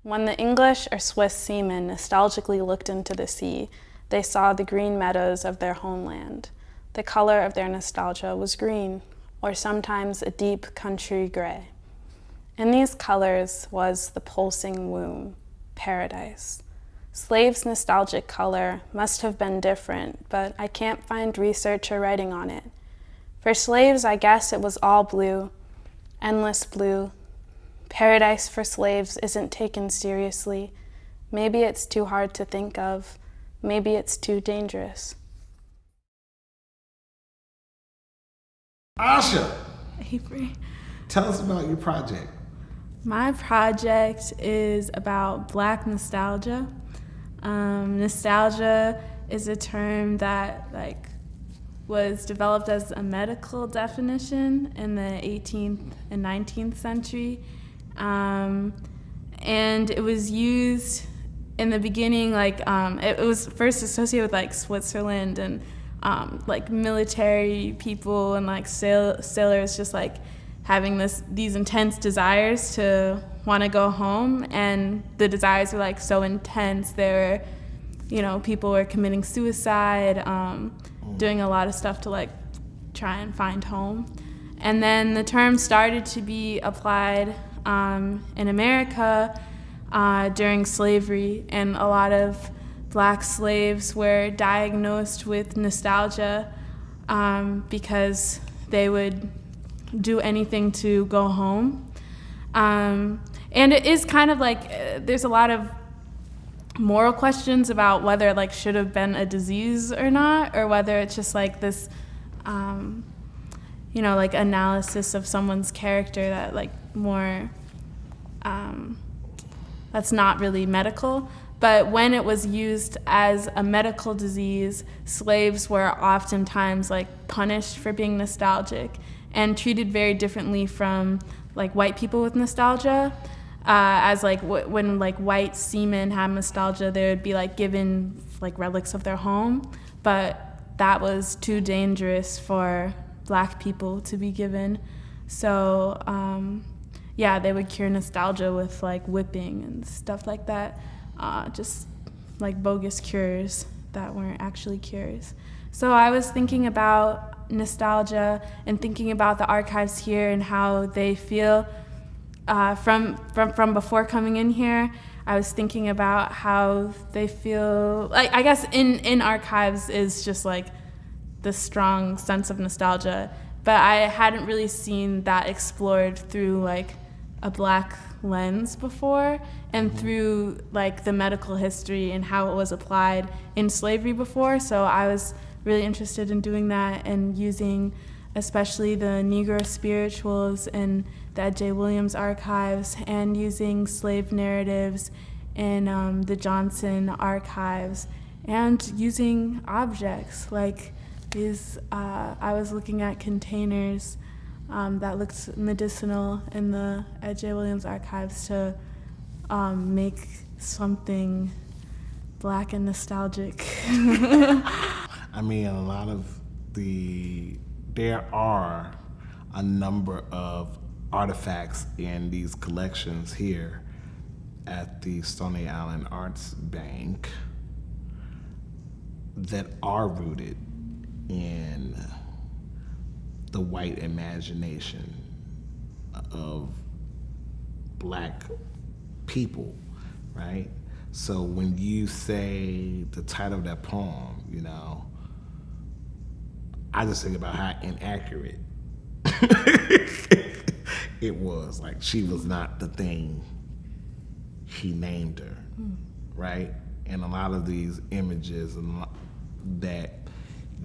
When the English or Swiss seamen nostalgically looked into the sea, they saw the green meadows of their homeland. The color of their nostalgia was green, or sometimes a deep country gray. In these colors was the pulsing womb, paradise. Slaves' nostalgic color must have been different, but I can't find research or writing on it. For slaves, I guess it was all blue, endless blue. Paradise for slaves isn't taken seriously. Maybe it's too hard to think of. Maybe it's too dangerous. Asha, Avery. tell us about your project. My project is about Black nostalgia. Nostalgia is a term that was developed as a medical definition in the 18th and 19th century. And it was used in the beginning, it was first associated with Switzerland and military people and sailors just having these intense desires to want to go home, and the desires were so intense. There were, people were committing suicide, doing a lot of stuff to try and find home. And then the term started to be applied in America during slavery, and a lot of Black slaves were diagnosed with nostalgia because they would do anything to go home. And it is kind of there's a lot of moral questions about whether it should have been a disease or not, or whether it's just this analysis of someone's character that more that's not really medical. But when it was used as a medical disease, slaves were oftentimes punished for being nostalgic and treated very differently from white people with nostalgia. When white seamen had nostalgia, they would be given relics of their home, but that was too dangerous for Black people to be given. So they would cure nostalgia with whipping and stuff like that, just bogus cures that weren't actually cures. So I was thinking about nostalgia and thinking about the archives here and how they feel from before coming in here. I was thinking about how they feel, I guess in archives is just the strong sense of nostalgia, but I hadn't really seen that explored through a Black lens before, and through the medical history and how it was applied in slavery before. So I was really interested in doing that and using especially the Negro spirituals in the Ed J. Williams archives, and using slave narratives in the Johnson archives, and using objects like these. I was looking at containers that looked medicinal in the Ed J. Williams archives to make something Black and nostalgic. I mean, there are a number of artifacts in these collections here at the Stony Island Arts Bank that are rooted in the white imagination of Black people, right? So when you say the title of that poem, I just think about how inaccurate it was. She was not the thing he named her, right? And a lot of these images that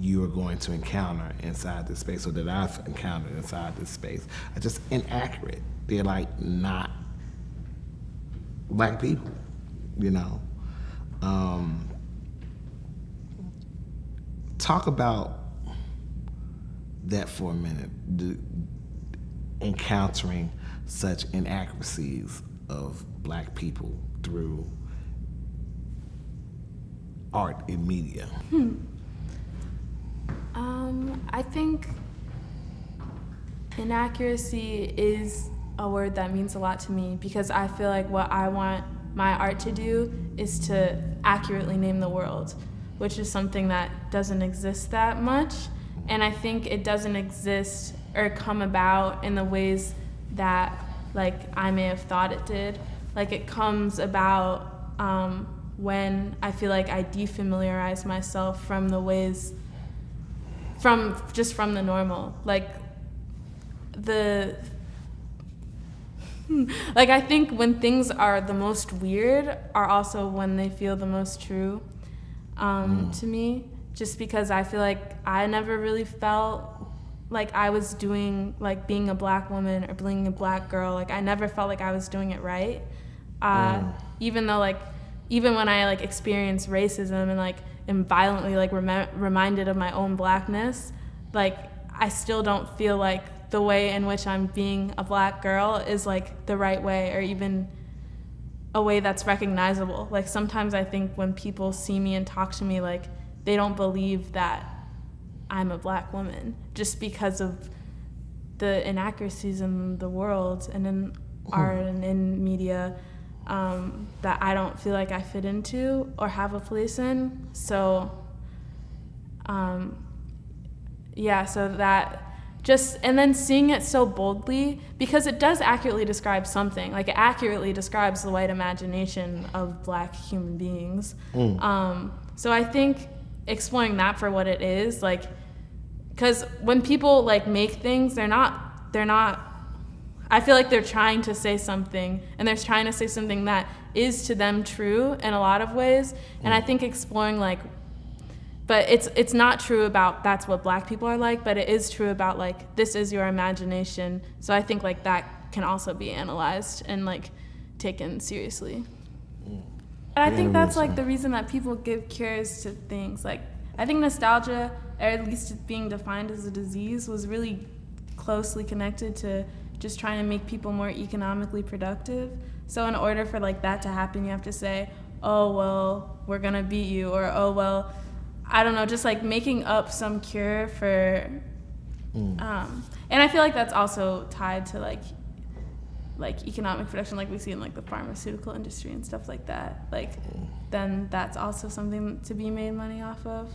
you are going to encounter inside this space, or that I've encountered inside this space, are just inaccurate. They're not Black people, Talk about that for a minute, encountering such inaccuracies of Black people through art and media. I think inaccuracy is a word that means a lot to me, because I feel what I want my art to do is to accurately name the world, which is something that doesn't exist that much. And I think it doesn't exist or come about in the ways that like I may have thought it did. Like it comes about when I feel like I defamiliarize myself from the ways, from the normal. Like I think when things are the most weird are also when they feel the most true to me, just because I feel like I never really felt like I was doing, like being a black woman or being a black girl, like I never felt like I was doing it right. Even though like, even when I like experience racism and like am violently like reminded of my own blackness, like I still don't feel like the way in which I'm being a black girl is like the right way or even a way that's recognizable. Like sometimes I think when people see me and talk to me, like they don't believe that I'm a black woman just because of the inaccuracies in the world and in art and in media that I don't feel like I fit into or have a place in. So so that just, and then seeing it so boldly, because it does accurately describe something, like it accurately describes the white imagination of black human beings. So I think exploring that for what it is, like, because when people like make things, they're not, I feel like they're trying to say something, and they're trying to say something that is to them true in a lot of ways. And I think exploring like, but it's not true about that's what black people are like, but it is true about like this is your imagination. So I think like that can also be analyzed and like taken seriously. And I think that's like the reason that people give cures to things. Like I think nostalgia, or at least being defined as a disease, was really closely connected to just trying to make people more economically productive. So in order for like that to happen, you have to say, oh well, we're gonna beat you, or oh well, I don't know, just like making up some cure for, and I feel like that's also tied to like economic production, like we see in like the pharmaceutical industry and stuff like that. Like then that's also something to be made money off of.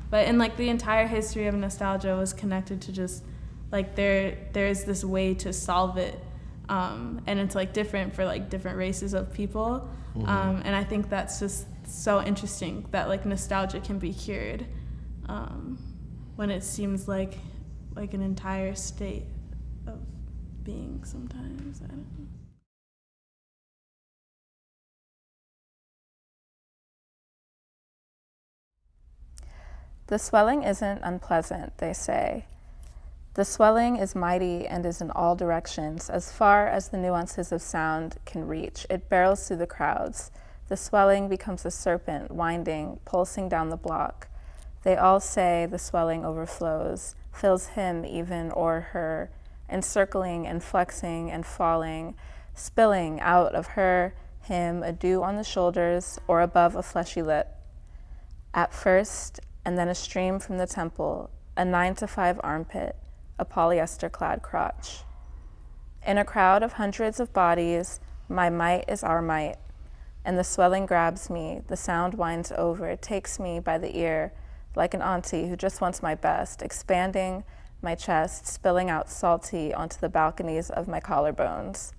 But in like the entire history of nostalgia was connected to just like there's this way to solve it, and it's like different for like different races of people, and I think that's just so interesting that like nostalgia can be cured when it seems like an entire state of being sometimes. I don't know. The swelling isn't unpleasant, they say. The swelling is mighty and is in all directions, as far as the nuances of sound can reach. It barrels through the crowds. The swelling becomes a serpent, winding, pulsing down the block. They all say the swelling overflows, fills him even or her, encircling and flexing and falling, spilling out of her, him, a dew on the shoulders or above a fleshy lip. At first, and then a stream from the temple, a 9 to 5 armpit, a polyester-clad crotch. In a crowd of hundreds of bodies, my might is our might, and the swelling grabs me, the sound winds over, takes me by the ear, like an auntie who just wants my best, expanding my chest, spilling out salty onto the balconies of my collarbones.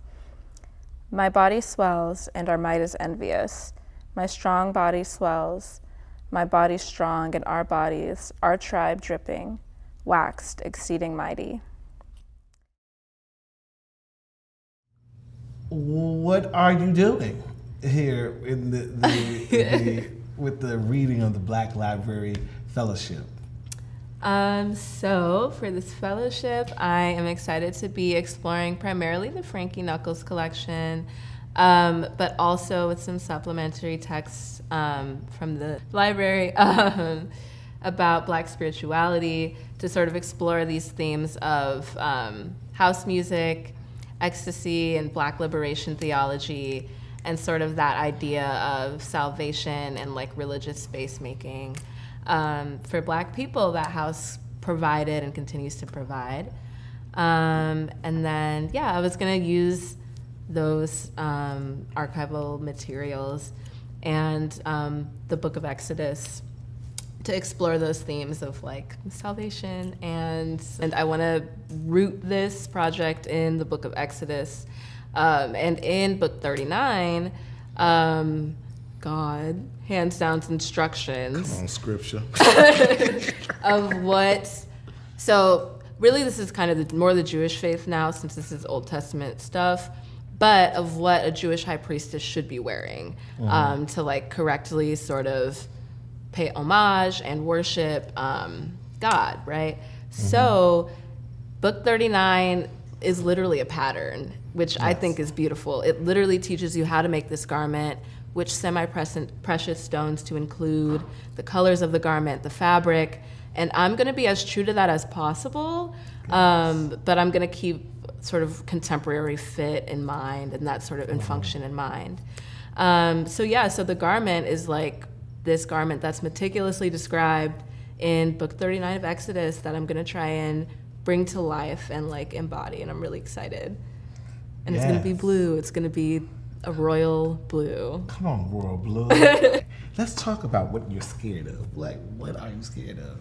My body swells, and our might is envious. My strong body swells, my body strong, and our bodies, our tribe dripping, waxed, exceeding mighty. What are you doing here in the with the reading of the Black Library Fellowship? So for this fellowship, I am excited to be exploring primarily the Frankie Knuckles collection, but also with some supplementary texts from the library about Black spirituality, to sort of explore these themes of house music, ecstasy, and Black liberation theology, and sort of that idea of salvation and like religious space making for Black people that house provided and continues to provide. And then, I was gonna use those archival materials and the Book of Exodus to explore those themes of like salvation, and I want to root this project in the Book of Exodus, and in Book 39, God hands down instructions. Come on, scripture. Of what, so really this is kind of more the Jewish faith now, since this is Old Testament stuff, but of what a Jewish high priestess should be wearing, to like correctly sort of pay homage and worship God, right? So Book 39 is literally a pattern, which I think is beautiful. It literally teaches you how to make this garment, which semi-precious stones to include, the colors of the garment, the fabric, and I'm gonna be as true to that as possible, but I'm gonna keep sort of contemporary fit in mind and that sort of in function in mind. So the garment is like this garment that's meticulously described in Book 39 of Exodus that I'm gonna try and bring to life and like embody, and I'm really excited. And it's gonna be blue, it's gonna be a royal blue. Come on, royal blue. Let's talk about what you're scared of. Like, what are you scared of?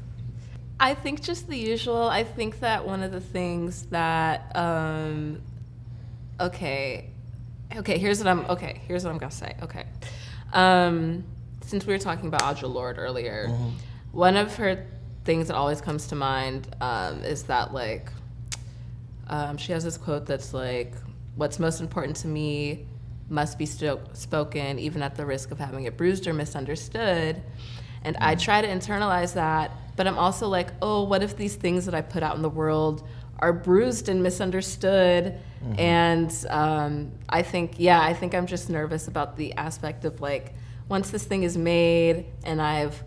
I think just the usual. I think that one of the things that, here's what I'm gonna say. Okay. Since we were talking about Audre Lorde earlier, one of her things that always comes to mind is that like, she has this quote that's like, "What's most important to me must be spoken, even at the risk of having it bruised or misunderstood." And I try to internalize that, but I'm also like, oh, what if these things that I put out in the world are bruised and misunderstood? And I think I'm just nervous about the aspect of like, once this thing is made and I've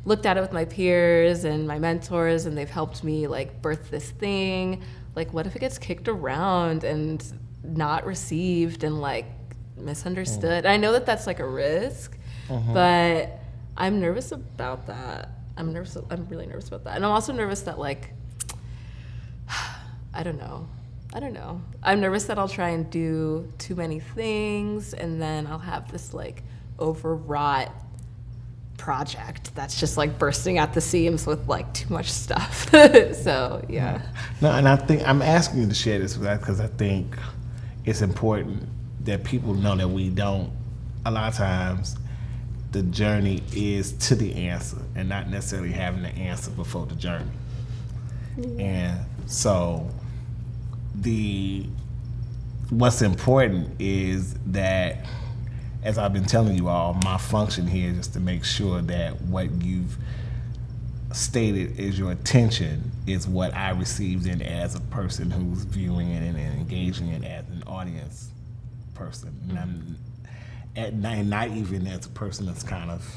looked at it with my peers and my mentors and they've helped me like birth this thing, like what if it gets kicked around and not received and like misunderstood? I know that that's like a risk, but I'm nervous about that. I'm really nervous about that. And I'm also nervous that like, I don't know. I'm nervous that I'll try and do too many things and then I'll have this like overwrought project that's just like bursting at the seams with like too much stuff. So yeah. No, and I think I'm asking you to share this with us because I think it's important that people know that we don't, a lot of times the journey is to the answer and not necessarily having the answer before the journey. And so what's important is that, as I've been telling you all, my function here is just to make sure that what you've stated is your attention is what I received in as a person who's viewing it and engaging it as an audience person. And not even as a person that's kind of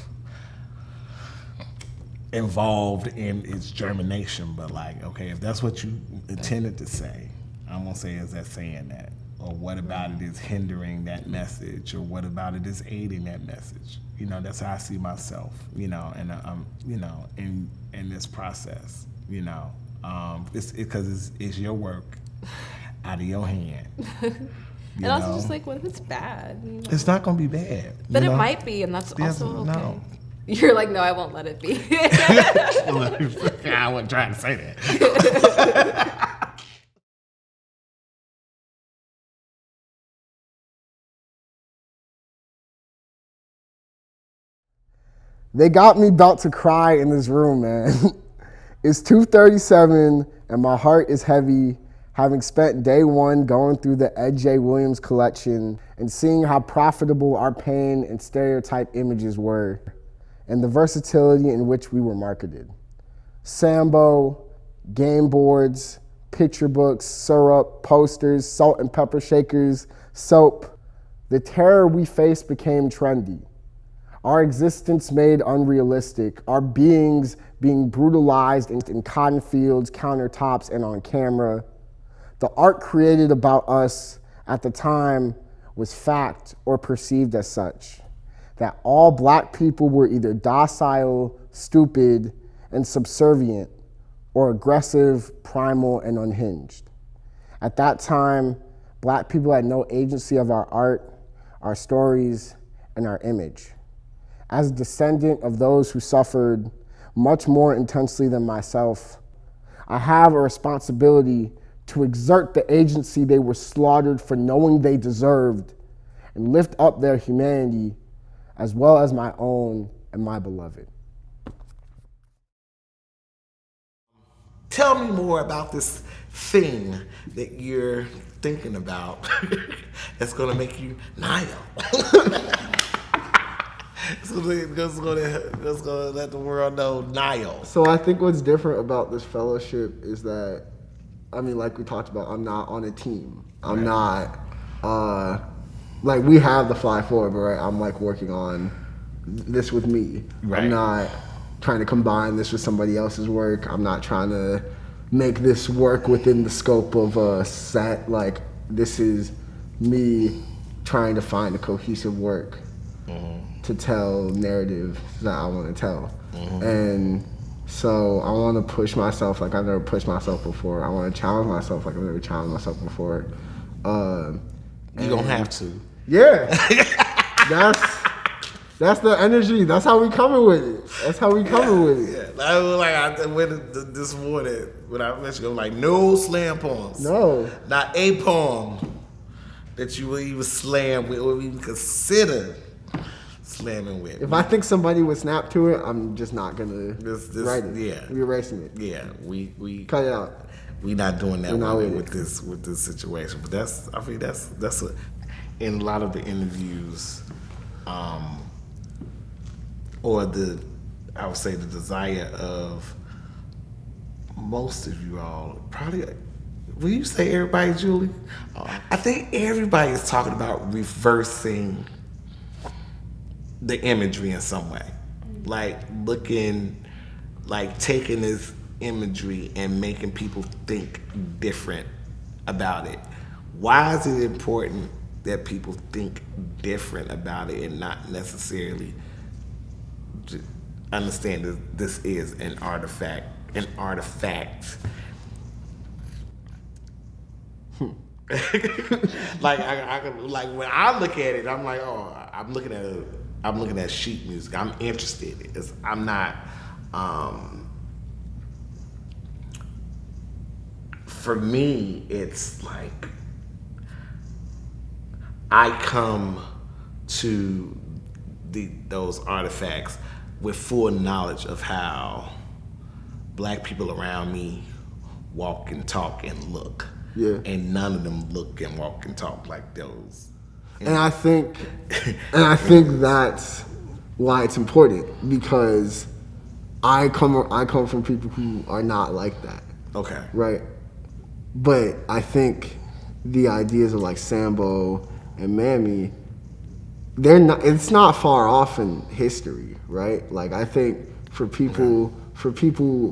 involved in its germination, but like, okay, if that's what you intended to say, I'm gonna say, is that saying that? Or what about it is hindering that message? Or what about it is aiding that message? You know, that's how I see myself, and in this process, it's because it's your work out of your hand. And also just like, what if it's bad? It's not gonna be bad. But it might be, and that's also okay. No. You're like, no, I won't let it be. I wasn't trying to say that. They got me about to cry in this room, man. It's 2:37 and my heart is heavy, having spent day one going through the Ed J. Williams collection and seeing how profitable our pain and stereotype images were, and the versatility in which we were marketed. Sambo, game boards, picture books, syrup, posters, salt and pepper shakers, soap. The terror we faced became trendy. Our existence made unrealistic, our beings being brutalized in cotton fields, countertops, and on camera. The art created about us at the time was fact or perceived as such, that all Black people were either docile, stupid, and subservient, or aggressive, primal, and unhinged. At that time, Black people had no agency of our art, our stories, and our image. As a descendant of those who suffered much more intensely than myself, I have a responsibility to exert the agency they were slaughtered for knowing they deserved and lift up their humanity as well as my own and my beloved. Tell me more about this thing that you're thinking about that's gonna make you Nile. It's gonna let the world know Nile. So I think what's different about this fellowship is that, I mean, like we talked about, I'm not on a team. I'm not, like we have the Fly Forward, but right, I'm like working on this with me. Right. I'm not trying to combine this with somebody else's work. I'm not trying to make this work within the scope of a set. Like, this is me trying to find a cohesive work to tell narrative that I want to tell. And so I want to push myself like I've never pushed myself before. I want to challenge myself like I've never challenged myself before. You don't have to. Yeah. That's the energy. That's how we coming with it. That's how we coming with it. Yeah. I went this morning when I mentioned, I'm like, no slam poems. No. Not a poem that you will even slam with or even consider slamming with. If I think somebody would snap to it, I'm just not gonna write it. Yeah. We're erasing it. Yeah, we Cut it out. we not doing that We're not with this situation. But that's in a lot of the interviews, or I would say the desire of most of you all, probably, will you say everybody, Julie? I think everybody is talking about reversing the imagery in some way. Like taking this imagery and making people think different about it. Why is it important that people think different about it and not necessarily understand that this is an artifact? Like like when I look at it, I'm like, oh, I'm looking at sheet music. I'm interested. I'm not. For me, it's like I come to those artifacts with full knowledge of how Black people around me walk and talk and look. Yeah. And none of them look and walk and talk like those. And I think that's why it's important, because I come from people who are not like that. Okay. Right. But I think the ideas of like Sambo and Mammy, it's not far off in history, right? Like I think for people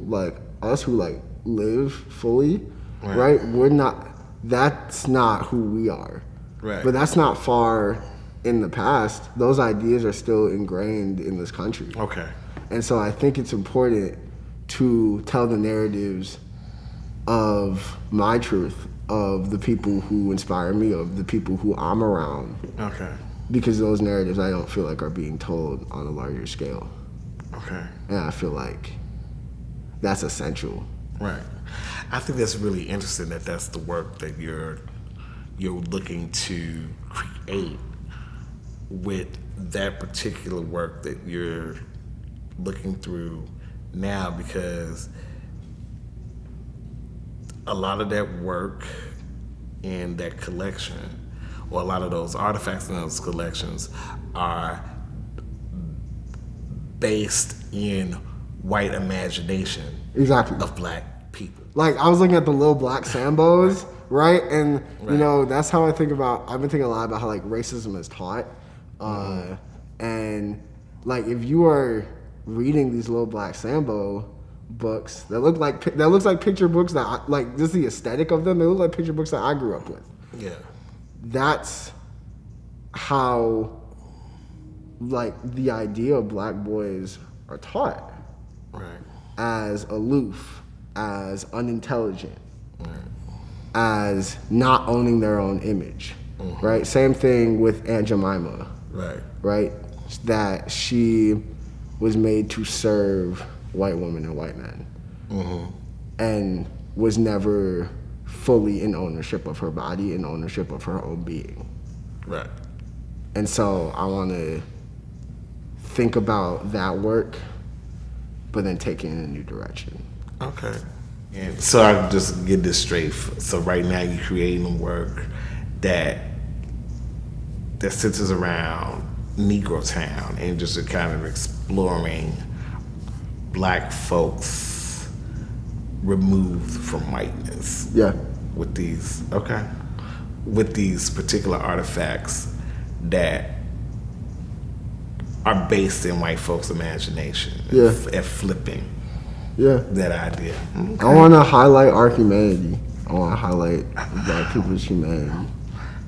like us who like live fully, right? That's not who we are. Right. But that's not far in the past. Those ideas are still ingrained in this country. Okay. And so I think it's important to tell the narratives of my truth, of the people who inspire me, of the people who I'm around. Okay. Because those narratives I don't feel like are being told on a larger scale. Okay. And I feel like that's essential. Right. I think that's really interesting that that's the work that you're looking to create with that particular work that you're looking through now, because a lot of that work in that collection, or a lot of those artifacts in those collections, are based in white imagination. Exactly. Of Black people. Like I was looking at the little Black Sambos, right? And you know, that's how I've been thinking a lot about how like racism is taught. And like if you are reading these little Black Sambo books that looks like picture books that like just the aesthetic of them, they look like picture books that I grew up with. Yeah. That's how like the idea of Black boys are taught. Right. As aloof, as unintelligent, as not owning their own image, right? Same thing with Aunt Jemima, right? That she was made to serve white women and white men, and was never fully in ownership of her body and ownership of her own being. Right. And so I want to think about that work, but then take it in a new direction. Okay. And so I just get this straight. So right now you're creating work that centers around Negro Town and just kind of exploring black folks removed from whiteness. Yeah. With these particular artifacts that are based in white folks' imagination. Yeah. At flipping. Yeah. That idea. Okay. I want to highlight our humanity. I want to highlight black people's humanity.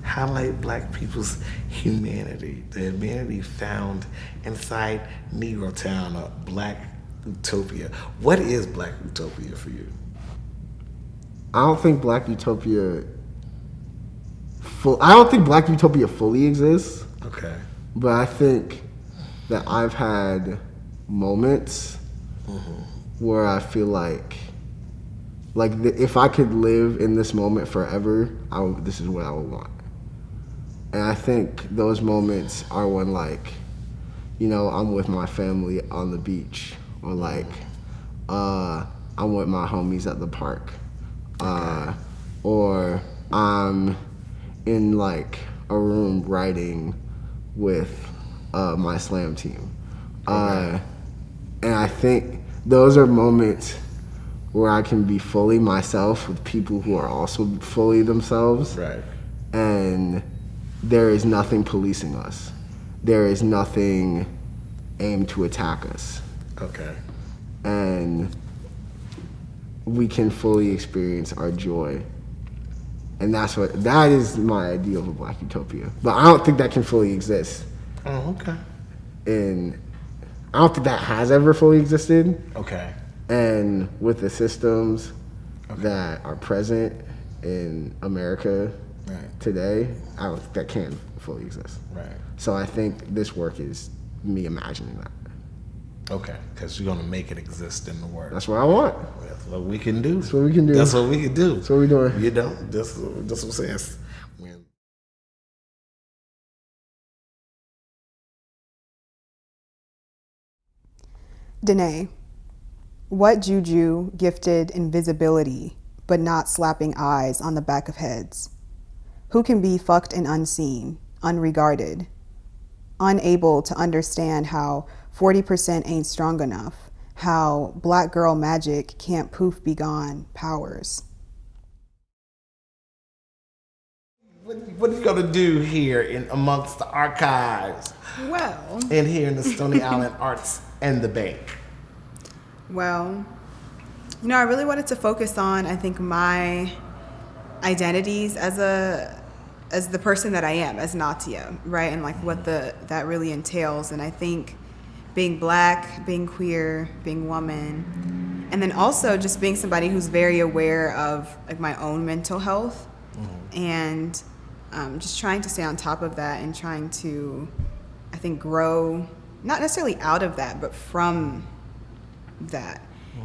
Highlight black people's humanity. The humanity found inside Negro Town, a black utopia. What is black utopia for you? I don't think black utopia fully exists. Okay. But I think that I've had moments where I feel like if I could live in this moment forever, this is what I would want. And I think those moments are when, like, you know, I'm with my family on the beach, or like I'm with my homies at the park, or I'm in like a room writing with my slam team. And I think those are moments where I can be fully myself with people who are also fully themselves. Right. And there is nothing policing us. There is nothing aimed to attack us. Okay. And we can fully experience our joy. And that is my ideal of a black utopia. But I don't think that can fully exist. Oh, okay. And I don't think that has ever fully existed. Okay. And with the systems that are present in America today, I don't think that can fully exist. Right. So I think this work is me imagining that. Okay, because you're going to make it exist in the world. That's what I want. That's what we can do. That's what we can do. That's what we can do. That's what we're doing. You know, that's what I'm saying. Danae, what juju gifted invisibility but not slapping eyes on the back of heads? Who can be fucked and unseen, unregarded, unable to understand how 40% ain't strong enough, how black girl magic can't poof be gone powers? What are you going to do here amongst the archives? Well, And here in the Stony Island Arts and the Bank? Well, you know, I really wanted to focus on, I think, my identities as the person that I am, as Natia, right? And like what that really entails. And I think being black, being queer, being woman, and then also just being somebody who's very aware of like my own mental health, and just trying to stay on top of that and trying to, I think, grow, not necessarily out of that, but from that.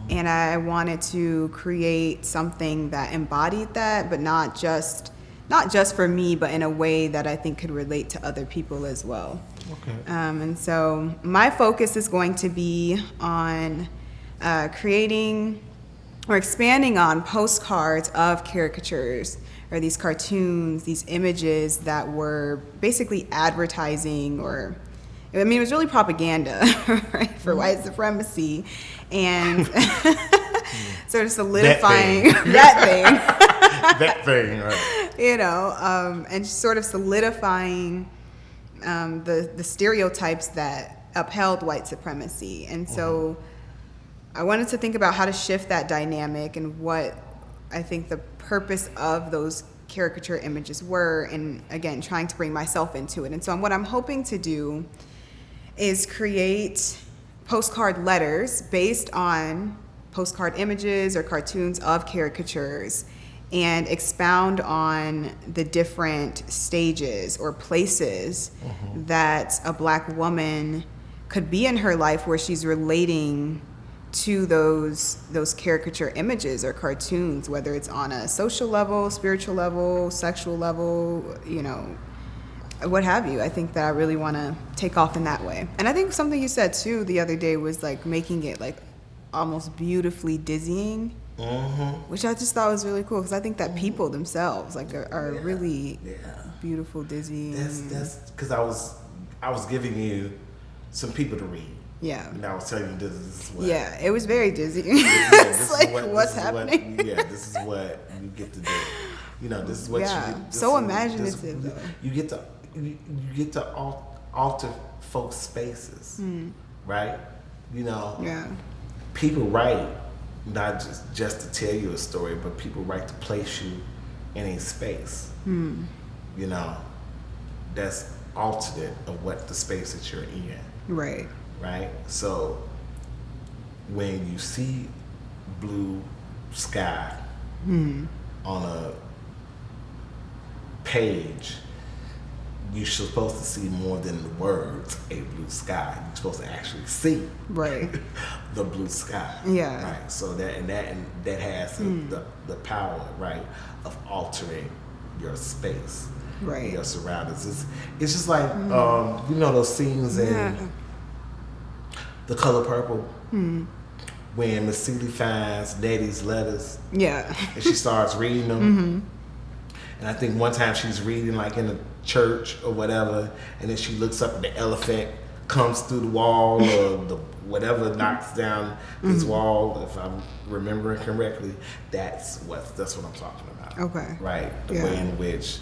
And I wanted to create something that embodied that, but not just for me, but in a way that I think could relate to other people as well. Okay. And so my focus is going to be on creating or expanding on postcards of caricatures, or these cartoons, these images that were basically advertising, or I mean, it was really propaganda, right, for white supremacy, and sort of solidifying that thing, right? You know, and sort of solidifying the stereotypes that upheld white supremacy. And so I wanted to think about how to shift that dynamic and what I think the purpose of those caricature images were, and again, trying to bring myself into it. And so what I'm hoping to do is create postcard letters based on postcard images or cartoons of caricatures, and expound on the different stages or places that a Black woman could be in her life where she's relating to those caricature images or cartoons, whether it's on a social level, spiritual level, sexual level, you know, what have you. I think that I really want to take off in that way. And I think something you said too the other day was like making it like almost beautifully dizzying, which I just thought was really cool, because I think that people themselves like are really beautiful, dizzying. That's because I was giving you some people to read. Yeah. And I was telling you this is what. Yeah, it was very dizzying. It's like, what's happening? This is what you get to do. You know, this is what you get. So imaginative, though. You get to alter folks' spaces, right? You know, people write not just to tell you a story, but people write to place you in a space. You know, that's alternate of what the space that you're in. Right. Right? So when you see blue sky on a page, you're supposed to see more than the words a blue sky. You're supposed to actually see the blue sky. Yeah. Right. So that has the power, right, of altering your space. Right. Your surroundings. It's just like you know those scenes in The Color Purple when Miss Celie finds Nettie's letters. Yeah. And she starts reading them. And I think one time she's reading like in a church or whatever, and then she looks up and the elephant comes through the wall or the whatever knocks down this wall, if I'm remembering correctly. That's what I'm talking about. Okay. Right. The way in which,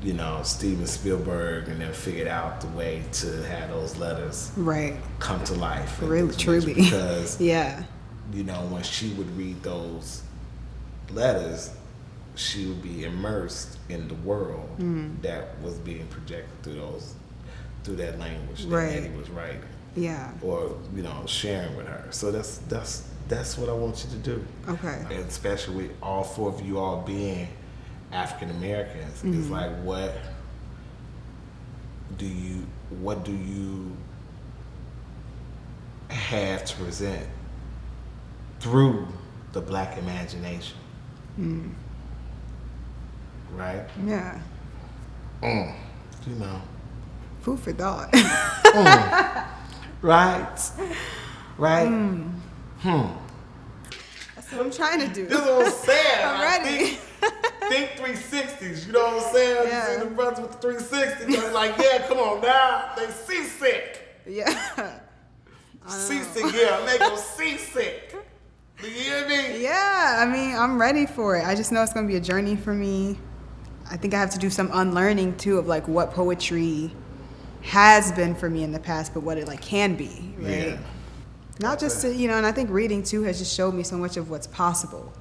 you know, Steven Spielberg and then figured out the way to have those letters come to life. Really, truly. Because, you know, when she would read those letters, she would be immersed in the world that was being projected through that language that Eddie was writing. Yeah. Or, you know, sharing with her. So that's what I want you to do. Okay. And especially with all four of you all being African Americans, it's like what do you have to present through the Black imagination? Right? Yeah. You know. Food for thought. Right? Right? That's what I'm trying to do. This is what I'm saying. I'm ready. Think 360s, you know what I'm saying? Yeah. You see the brothers with the 360s, they're like, yeah, come on now. They seasick. Yeah. Seasick, make them seasick. Do you hear me? Yeah, I mean, I'm ready for it. I just know it's going to be a journey for me. I think I have to do some unlearning, too, of, like, what poetry has been for me in the past, but what it, like, can be, right? Yeah. Not just to, you know, and I think reading, too, has just showed me so much of what's possible.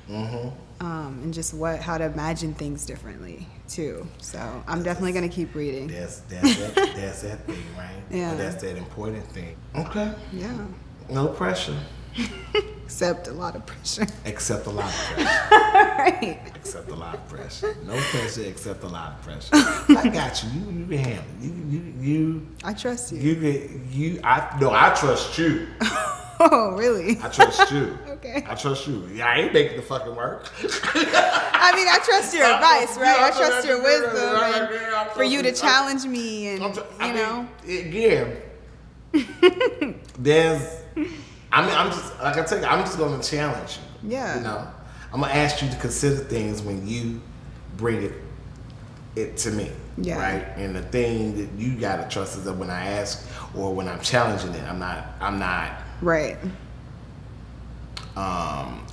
And just how to imagine things differently, too. So I'm definitely going to keep reading. That's that thing, right? Yeah. Or that's that important thing. Okay. Yeah. No pressure. Except a lot of pressure. Except a lot of pressure. Right. Except a lot of pressure. No pressure, except a lot of pressure. I got you. You can handle it. You. I trust you. I trust you. Oh, really? I trust you. Okay. I trust you. Yeah, I ain't making the fucking work. I mean, I trust your advice, right? I trust your wisdom and for you to challenge me and, you know. Again, I'm just, like I tell you, I'm just going to challenge you. Yeah. You know, I'm going to ask you to consider things when you bring it to me. Yeah. Right? And the thing that you got to trust is that when I ask or when I'm challenging it, I'm not right.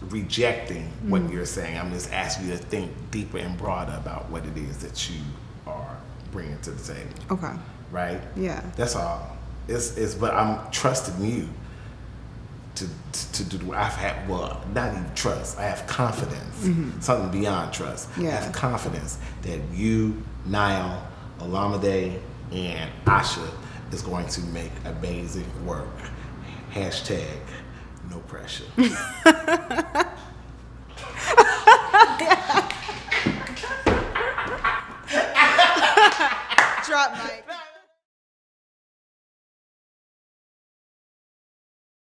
Rejecting what you're saying. I'm just asking you to think deeper and broader about what it is that you are bringing to the table. Okay. Right? Yeah. That's all. But I'm trusting you to do what I've had. Well, not even trust. I have confidence. Something beyond trust. Yeah. I have confidence that you, Nile, Olamide, and Asha is going to make amazing work. # no pressure. drop mic.